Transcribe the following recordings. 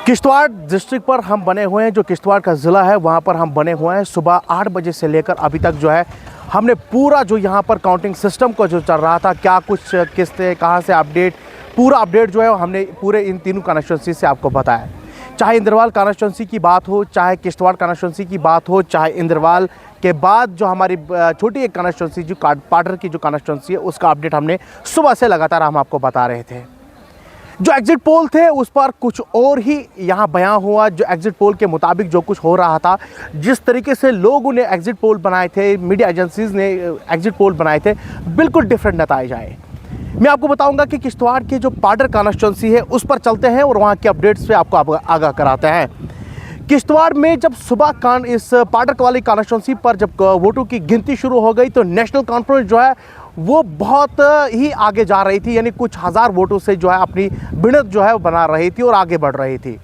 Kishtwar district पर हम बने हुए हैं, जो किश्तवाड़ का ज़िला है वहाँ पर हम बने हुए हैं। सुबह 8 बजे से लेकर अभी तक जो है हमने पूरा जो यहाँ पर काउंटिंग सिस्टम को जो चल रहा था, क्या कुछ किस्तें कहाँ से अपडेट, पूरा अपडेट जो है हमने पूरे इन तीनों कॉन्स्टिट्यूंसी से आपको बताया। चाहे इंद्रवाल कॉन्स्टिट्यूंसी की बात हो, चाहे किश्तवाड़ कॉन्स्टिट्यूंसी की बात हो, चाहे इंद्रवाल के बाद जो हमारी छोटी एक कॉन्स्टिट्यूंसी जो पाडर की जो कॉन्स्टिट्यूंसी है उसका अपडेट हमने सुबह से लगातार हम आपको बता रहे थे। जो एग्जिट पोल थे उस पर कुछ और ही यहाँ बयां हुआ। जो एग्जिट पोल के मुताबिक जो कुछ हो रहा था, जिस तरीके से लोगों ने एग्जिट पोल बनाए थे, मीडिया एजेंसीज ने एग्जिट पोल बनाए थे, बिल्कुल डिफरेंट नतीजे आए। मैं आपको बताऊंगा कि किश्तवाड़ की जो पाडर कॉन्स्टिट्यूंसी है उस पर चलते हैं और वहाँ के अपडेट्स पे आपको आगाह कराते हैं। किश्तवाड़ में जब सुबह इस पाडर वाली कॉन्स्टिट्यूंसी पर जब वोटों की गिनती शुरू हो गई तो नेशनल कॉन्फ्रेंस जो है वो बहुत ही आगे जा रही थी, यानी कुछ हज़ार वोटों से जो है अपनी बढ़त जो है वो बना रही थी और आगे बढ़ रही थी।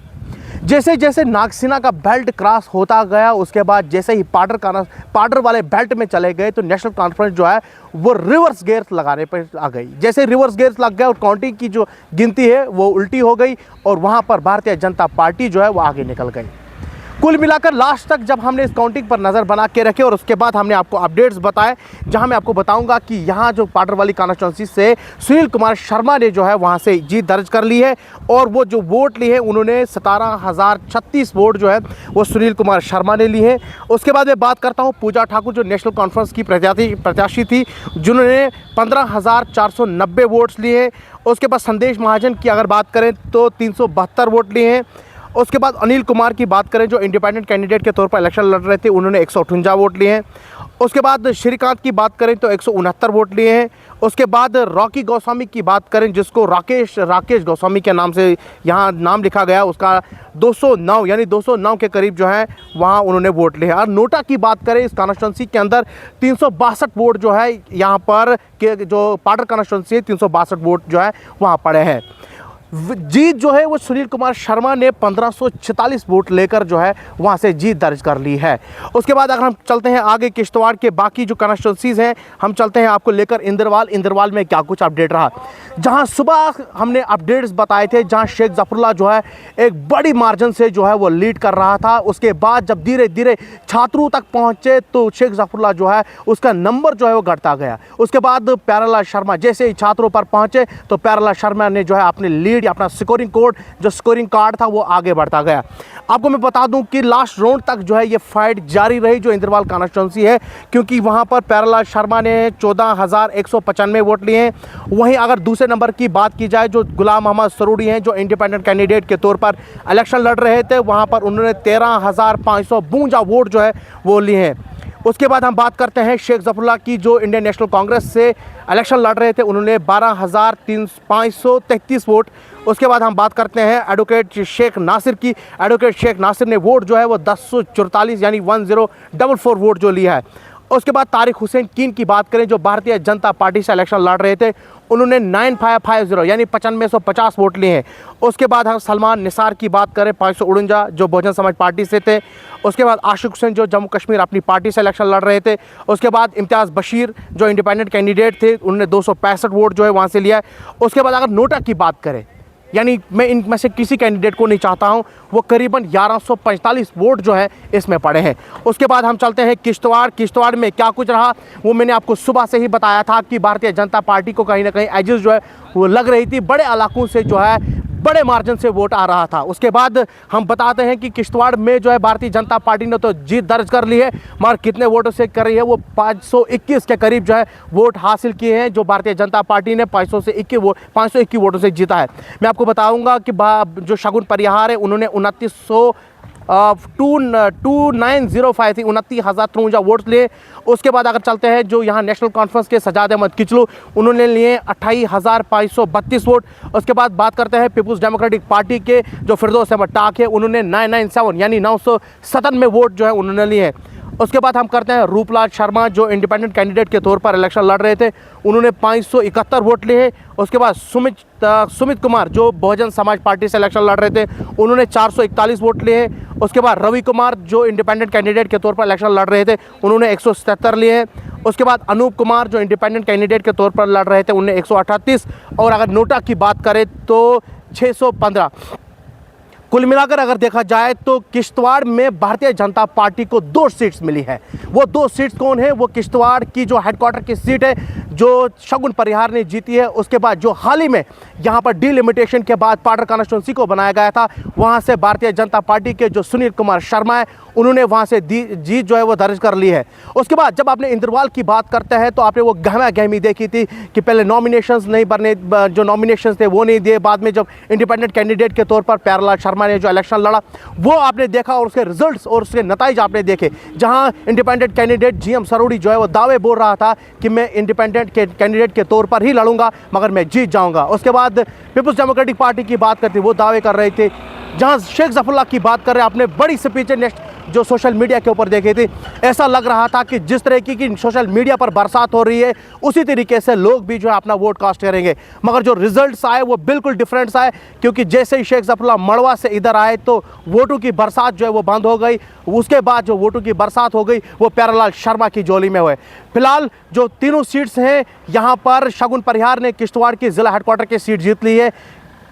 जैसे जैसे नागसीना का बेल्ट क्रॉस होता गया, उसके बाद जैसे ही पाडर वाले बेल्ट में चले गए तो नेशनल कॉन्फ्रेंस जो है वो रिवर्स गेयर्स लगाने पर आ गई। जैसे रिवर्स गेयर्स लग गए और काउंटिंग की जो गिनती है वो उल्टी हो गई और वहाँ पर भारतीय जनता पार्टी जो है वो आगे निकल गई। कुल मिलाकर लास्ट तक जब हमने इस काउंटिंग पर नज़र बना के रखे और उसके बाद हमने आपको अपडेट्स बताए, जहां मैं आपको बताऊंगा कि यहां जो पाडर वाली कॉन्स्टिट्यूंसी से सुनील कुमार शर्मा ने जो है वहां से जीत दर्ज कर ली है और वो जो वोट लिए हैं उन्होंने 17,036 वोट जो है वो सुनील कुमार शर्मा ने ली है। उसके बाद मैं बात करता हूँ पूजा ठाकुर जो नेशनल कॉन्फ्रेंस की प्रत्याशी थी, जिन्होंने 15,490 वोट्स लिए हैं। उसके बाद संदेश महाजन की अगर बात करें तो 372 वोट लिए हैं। उसके बाद अनिल कुमार की बात करें जो इंडिपेंडेंट कैंडिडेट के तौर पर इलेक्शन लड़ रहे थे, उन्होंने 158 वोट लिए हैं। उसके बाद श्रीकांत की बात करें तो 169 वोट लिए हैं। उसके बाद रॉकी गोस्वामी की बात करें, जिसको राकेश गोस्वामी के नाम से यहाँ नाम लिखा गया, उसका 209 यानी 209 के करीब जो है वहाँ उन्होंने वोट लिए हैं। और नोटा की बात करें इस कॉन्स्टिट्यूंसी के अंदर 362 वोट जो है यहाँ पर के जो पाडर कॉन्स्टिट्यूंसी है 362 वोट जो है वहाँ पड़े हैं। जीत जो है वो सुनील कुमार शर्मा ने 1546 वोट लेकर जो है वहाँ से जीत दर्ज कर ली है। उसके बाद अगर हम चलते हैं आगे किश्तवाड़ के बाकी जो कॉन्स्टिट्यूंसीज हैं, हम चलते हैं आपको लेकर इंद्रवाल में क्या कुछ अपडेट रहा। जहाँ सुबह हमने अपडेट्स बताए थे, जहाँ शेख जफरुल्लाह जो है एक बड़ी मार्जिन से जो है वो लीड कर रहा था, उसके बाद जब धीरे धीरे छात्रों तक पहुँचे तो शेख जफरुल्लाह जो है उसका नंबर जो है वो घटता गया। उसके बाद प्यारेलाल शर्मा जैसे ही छात्रों पर पहुँचे तो प्यारेलाल शर्मा ने जो है अपनी लीड अपना स्कोरिंग कार्ड था वो आगे बढ़ता गया। आपको मैं बता दूं कि लास्ट राउंड तक जो है ये फाइट जारी रही जो इंद्रवाल कॉन्स्टिट्यूंसी है, क्योंकि वहां पर प्यारेलाल शर्मा ने 14,195 वोट लिए हैं। वहीं अगर दूसरे नंबर की बात की जाए जो गुलाम मोहम्मद सरूड़ी हैं जो इंडिपेंडेंट कैंडिडेट के तौर पर इलेक्शन लड़ रहे थे, वहां पर उन्होंने 13,552 वोट जो है वो लिए हैं। उसके बाद हम बात करते हैं शेख जफरुल्लाह की जो इंडियन नेशनल कांग्रेस से इलेक्शन लड़ रहे थे, उन्होंने 12,533 वोट। उसके बाद हम बात करते हैं एडवोकेट शेख नासिर की। एडवोकेट शेख नासिर ने वोट जो है वो 1044 यानी 1044 वोट जो लिया है। उसके बाद तारिक हुसैन कीन की बात करें जो भारतीय जनता पार्टी से इलेक्शन लड़ रहे थे, उन्होंने 9550 यानी 9550 वोट लिए हैं। उसके बाद हम सलमान निसार की बात करें 549 जो बहुजन समाज पार्टी से थे। उसके बाद आशिक हुसैन जो जम्मू कश्मीर अपनी पार्टी से इलेक्शन लड़ रहे थे। उसके बाद इम्तियाज़ बशीर जो इंडिपेंडेंट कैंडिडेट थे, उन्होंने 265 वोट जो है वहाँ से लिया है। उसके बाद अगर नोटा की बात करें, यानी मैं इनमें से किसी कैंडिडेट को नहीं चाहता हूं, वो करीबन 1145 वोट जो है इसमें पड़े हैं। उसके बाद हम चलते हैं किश्तवाड़ में क्या कुछ रहा वो मैंने आपको सुबह से ही बताया था कि भारतीय जनता पार्टी को कहीं ना कहीं एजेस जो है वो लग रही थी, बड़े इलाकों से जो है बड़े मार्जिन से वोट आ रहा था। उसके बाद हम बताते हैं कि किश्तवाड़ में जो है भारतीय जनता पार्टी ने तो जीत दर्ज कर ली है, मगर कितने वोटों से कर रही है, वो 521 के करीब जो है वोट हासिल किए हैं जो भारतीय जनता पार्टी ने 521 वोटों से जीता है। मैं आपको बताऊंगा कि जो शगुन परिहार है उन्होंने 2905 थी 29,053 वोट लिए। उसके बाद अगर चलते हैं जो यहाँ नेशनल कॉन्फ्रेंस के सजाद अहमद किचलू, उन्होंने लिए 28,532 वोट। उसके बाद बात करते हैं पीपुल्स डेमोक्रेटिक पार्टी के जो फिरदौस अहमद टाक है, उन्होंने 997 यानी 997 वोट जो है उन्होंने लिए हैं। उसके बाद हम करते हैं रूपलाल शर्मा जो इंडिपेंडेंट कैंडिडेट के तौर पर इलेक्शन लड़ रहे थे, उन्होंने 571 वोट लिए हैं। उसके बाद सुमित कुमार जो बहुजन समाज पार्टी से इलेक्शन लड़ रहे थे, उन्होंने 441 वोट लिए हैं। उसके बाद रवि कुमार जो इंडिपेंडेंट कैंडिडेट के तौर पर इलेक्शन लड़ रहे थे, उन्होंने 177 लिए हैं। उसके बाद अनूप कुमार जो इंडिपेंडेंट कैंडिडेट के तौर पर लड़ रहे थे, उन्होंने 138। और अगर नोटा की बात करें तो 615 कुल मिलाकर अगर देखा जाए तो किश्तवाड़ में भारतीय जनता पार्टी को 2 सीट्स मिली है। वो 2 सीट्स कौन है? वो किश्तवाड़ की जो हेडक्वार्टर की सीट है जो शगुन परिहार ने जीती है, उसके बाद जो हाल ही में यहाँ पर डिलिमिटेशन के बाद पाटर कॉन्स्टिट्यूंसी को बनाया गया था, वहाँ से भारतीय जनता पार्टी के जो सुनील कुमार शर्मा है उन्होंने वहाँ से जीत जो है वो दर्ज कर ली है। उसके बाद जब आपने इंद्रवाल की बात करते हैं तो आपने वो गहमा गहमी देखी थी कि पहले नॉमिनेशंस नहीं भरने, जो नॉमिनेशंस थे वो नहीं दिए, बाद में जब इंडिपेंडेंट कैंडिडेट के तौर पर प्यारेलाल शर्मा ने जो इलेक्शन लड़ा वो आपने देखा और उसके रिजल्ट्स और उसके नतीजे आपने देखे। जहाँ इंडिपेंडेंट कैंडिडेट GM सरोड़ी जो है वो दावे बोल रहा था कि मैं इंडिपेंडेंट कैंडिडेट के तौर पर ही लड़ूंगा मगर मैं जीत जाऊंगा। उसके बाद पीपल्स डेमोक्रेटिक पार्टी की बात करते वो दावे कर रहे थे। जहां शेख जफरुल्लाह की बात कर रहे हैं, आपने बड़ी स्पीचें नेक्स्ट जो सोशल मीडिया के ऊपर देखी थी, ऐसा लग रहा था कि जिस तरह की सोशल मीडिया पर बरसात हो रही है उसी तरीके से लोग भी जो है अपना वोट कास्ट करेंगे। मगर जो रिजल्ट्स आए वो बिल्कुल डिफरेंट आए, क्योंकि जैसे ही शेख जफरुल्लाह मड़वा से इधर आए तो वोटों की बरसात जो है वो बंद हो गई। उसके बाद जो वोटों की बरसात हो गई वो प्यारेलाल शर्मा की झोली में हुए। फिलहाल जो तीनों सीट्स हैं यहाँ पर शगुन परिहार ने किश्तवाड़ की जिला हेडक्वार्टर की सीट जीत ली है।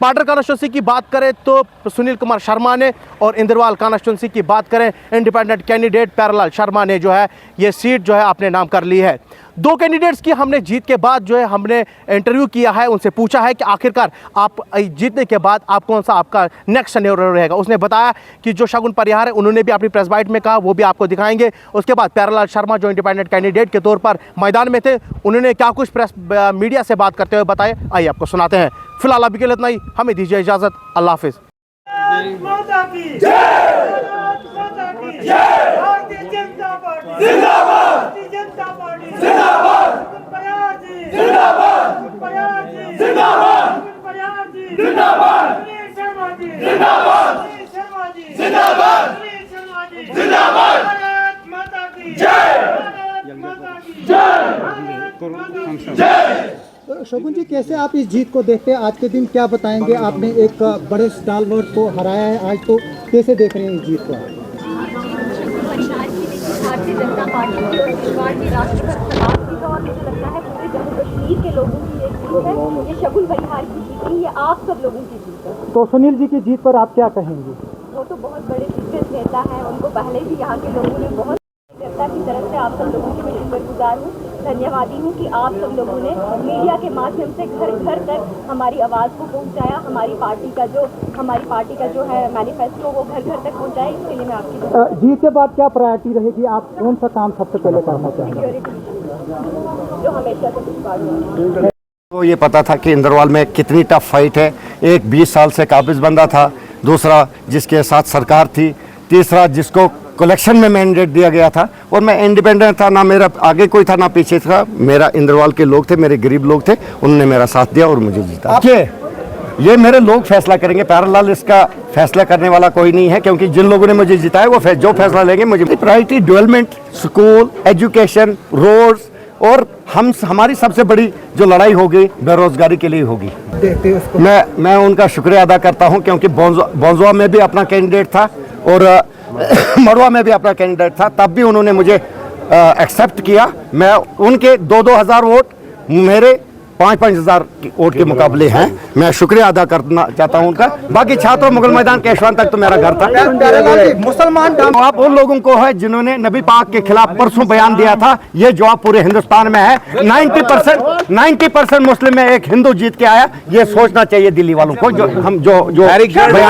पाटर कॉन्स्टिट्यूंसी की बात करें तो सुनील कुमार शर्मा ने, और इंद्रवाल कॉन्स्टिट्यूंसी की बात करें इंडिपेंडेंट कैंडिडेट प्यारेलाल शर्मा ने जो है ये सीट जो है अपने नाम कर ली है। 2 कैंडिडेट्स की हमने जीत के बाद जो है हमने इंटरव्यू किया है, उनसे पूछा है कि आखिरकार आप जीतने के बाद आप कौन सा आपका नेक्स्ट सिनेरियो रहेगा। उसने बताया कि जो शगुन परिहार है उन्होंने भी अपनी प्रेस बाइट में कहा, वो भी आपको दिखाएंगे। उसके बाद प्यारेलाल शर्मा जो इंडिपेंडेंट कैंडिडेट के तौर पर मैदान में थे, उन्होंने क्या कुछ प्रेस मीडिया से बात करते हुए बताए, आइए आपको सुनाते हैं। फिलहाल अभी के लिए इतना ही, हमें दीजिए इजाजत। अल्लाह हाफिज। शगुन जी, कैसे आप इस जीत को देखते हैं? आज के दिन क्या बताएंगे? आपने एक बड़े स्टालवर्ड को हराया है आज, तो कैसे देख रहे हैं इस जीत को? भारतीय जनता पार्टी की और किश्तवाड़ की राष्ट्रीय समाज की, और मुझे लगता है पूरे जम्मू कश्मीर के लोगों की ये जीत है। ये शगुन परिहार की जीत नहीं, ये आप सब लोगों की जीत है। तो सुनील जी की जीत पर आप क्या कहेंगे? वो तो बहुत बड़े दिग्गज नेता है, उनको पहले भी यहाँ के लोगों ने बहुत जनता की तरफ से आप सब लोगों की मैं शुक्रगुजार हूँ, धन्यवादी हूँ कि आप सब लोगों ने मीडिया के माध्यम से घर घर तक हमारी आवाज़ को पहुँचाया, हमारी पार्टी का जो है मैनिफेस्टो वो घर घर तक पहुँचाया। इसके लिए मैं आपकी जीत के बाद क्या प्रायोरिटी रहेगी? आप कौन सा काम सबसे पहले करना चाहेंगे? सिक्योरिटी जो हमेशा से पिछवाड़ है। तो ये पता था कि इंद्रवाल में कितनी टफ फाइट है। एक 20 साल से काबिज बंदा था, दूसरा जिसके साथ सरकार थी, तीसरा जिसको कलेक्शन में मैंडेट दिया गया था, और मैं इंडिपेंडेंट था, ना मेरा आगे कोई था ना पीछे था। मेरा इंद्रवाल के लोग थे, मेरे गरीब लोग थे, उन्होंने मेरा साथ दिया और मुझे जीता। ये मेरे लोग फैसला करेंगे, प्यारेलाल इसका फैसला करने वाला कोई नहीं है, क्योंकि जिन लोगों ने मुझे जिताया वो जो फैसला लेंगे मुझे। Priority development, school, education, roads, और हमारी सबसे बड़ी जो लड़ाई होगी बेरोजगारी के लिए होगी। मैं उनका शुक्रिया अदा करता हूं, क्योंकि बोंजवा में भी अपना कैंडिडेट था और मड़वा में भी अपना कैंडिडेट था, तब भी उन्होंने मुझे एक्सेप्ट किया। मैं उनके 2-2 हज़ार वोट मेरे 5-5 हज़ार वोट के मुकाबले हैं। मैं शुक्रिया अदा करना चाहता हूं उनका। बाकी छात्रों मुगल मैदान केशवान तक तो मेरा घर था। मुसलमान जवाब उन लोगों को है जिन्होंने नबी पाक के खिलाफ परसों बयान दिया था, ये जवाब पूरे हिंदुस्तान में है। 90% मुस्लिम में एक हिंदू जीत के आया। ये सोचना चाहिए दिल्ली वालों को, जो